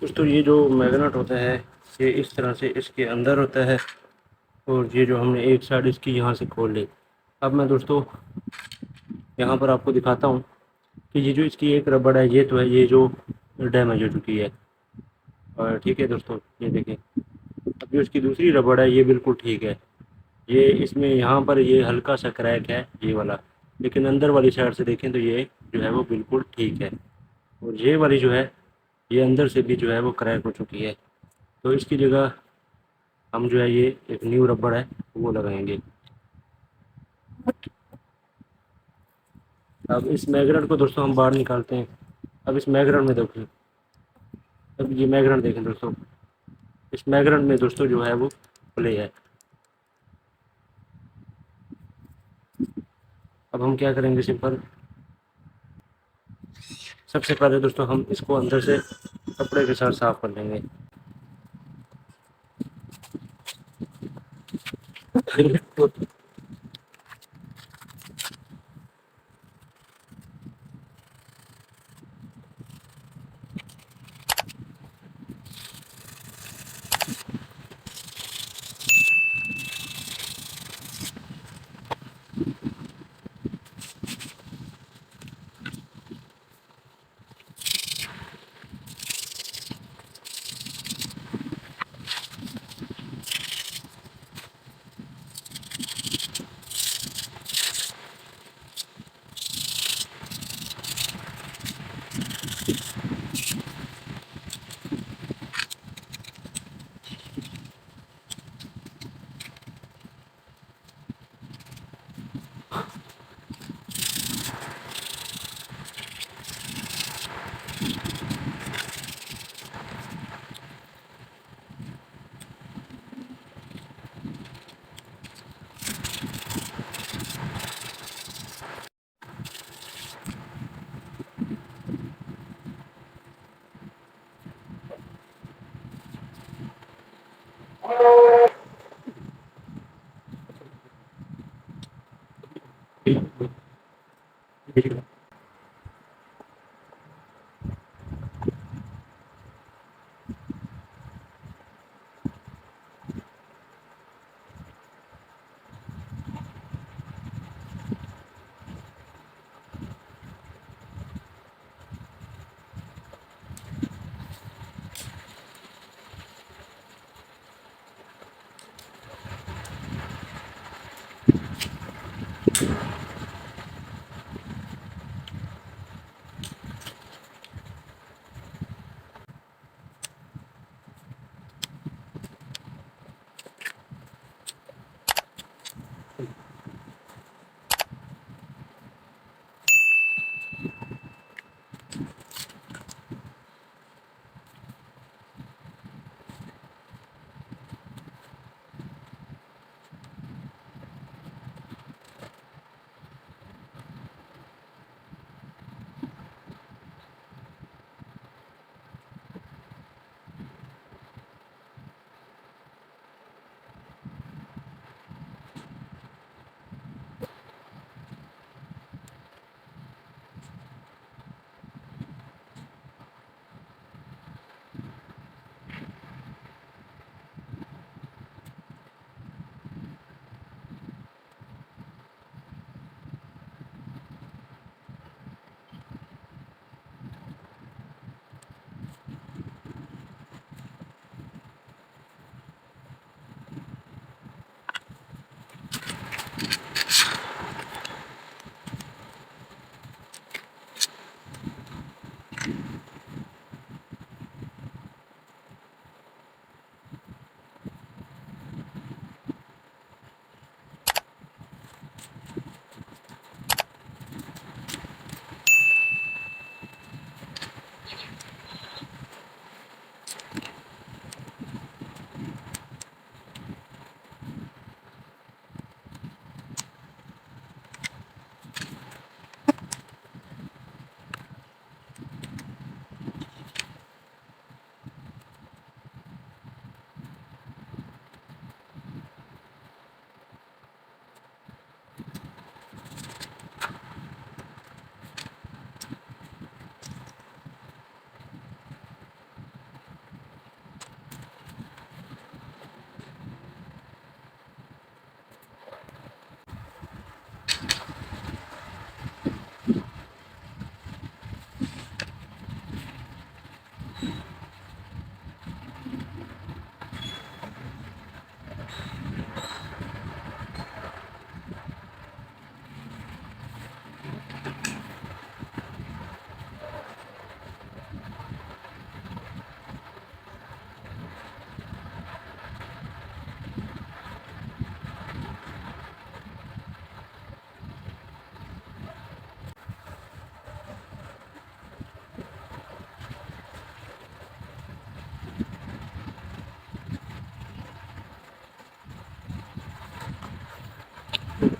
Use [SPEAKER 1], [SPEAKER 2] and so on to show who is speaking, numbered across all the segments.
[SPEAKER 1] दोस्तों ये जो मैग्नेट होता है ये इस तरह से इसके अंदर होता है, और ये जो हमने एक साइड इसकी यहाँ से खोल ली। अब मैं दोस्तों यहाँ पर आपको दिखाता हूँ कि ये जो इसकी एक रबड़ है ये तो है, ये जो डैमेज हो चुकी है। और ठीक है दोस्तों, ये देखें, अब जो इसकी दूसरी रबड़ है ये बिल्कुल ठीक है। ये इसमें यहाँ पर ये हल्का सा क्रैक है ये वाला, लेकिन अंदर वाली साइड से देखें तो ये जो है वो बिल्कुल ठीक है। और ये वाली जो है ये अंदर से भी जो है वो क्रैक हो चुकी है। तो इसकी जगह हम जो है ये एक न्यू रबड़ है वो लगाएंगे। अब इस मैग्नेट को दोस्तों हम बाहर निकालते हैं। अब इस मैग्नेट में देखें, अब ये मैग्नेट देखें दोस्तों, इस मैग्नेट में दोस्तों जो है वो प्ले है। अब हम क्या करेंगे, सिंपल, सबसे पहले दोस्तों हम इसको अंदर से कपड़े के साथ साफ कर लेंगे।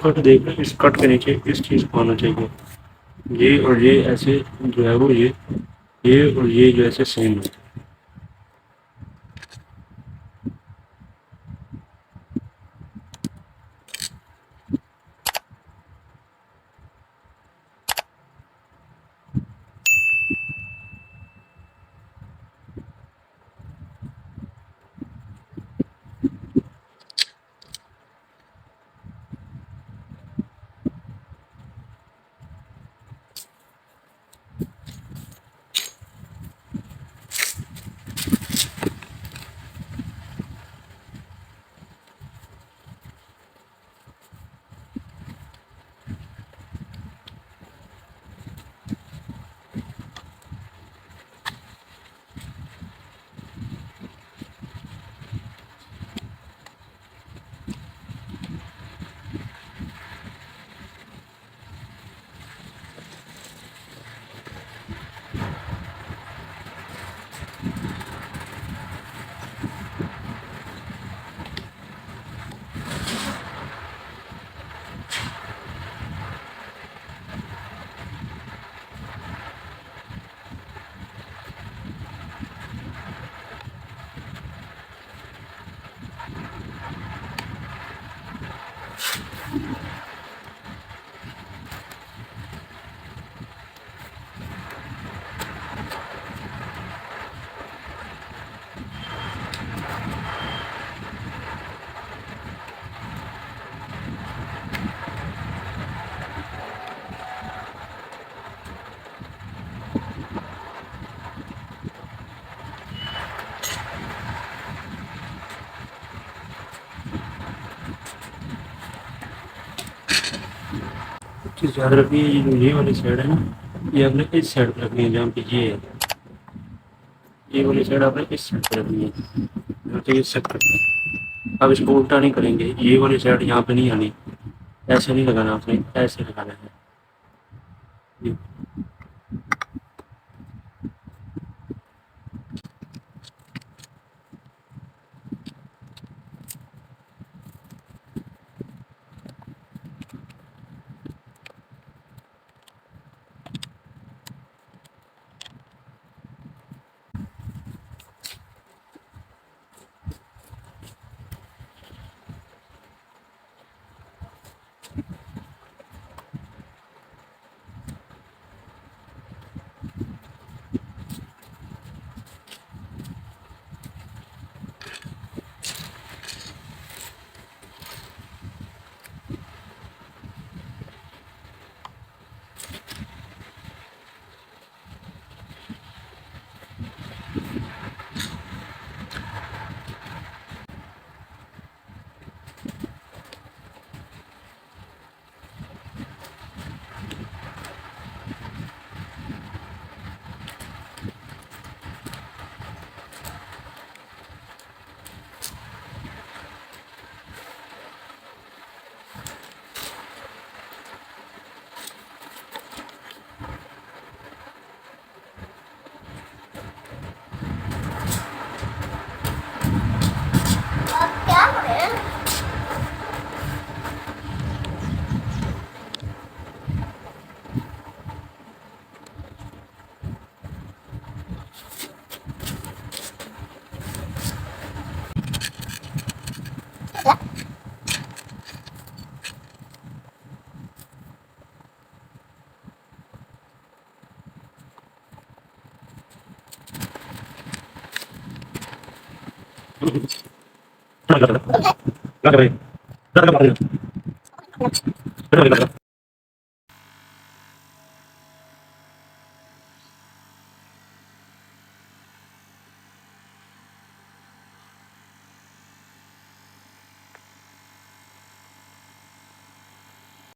[SPEAKER 1] कट देख रहे हैं, इस कट के नीचे इस चीज़ को आना चाहिए। ये और ये ऐसे जो है वो ये और ये जो ऐसे सेम है। चीज़ याद रखनी है, ये जो ये वाली साइड है ना, ये आपने इस साइड पर रखनी है जहाँ पे ये है। ये वाली साइड आपने इस साइड पर रखनी है, जहाँ पे ये सेट करते हैं। अब इसको उल्टा नहीं करेंगे, ये वाली साइड यहाँ पे नहीं आनी, ऐसे नहीं लगाना, आपने ऐसे लगाना है। ये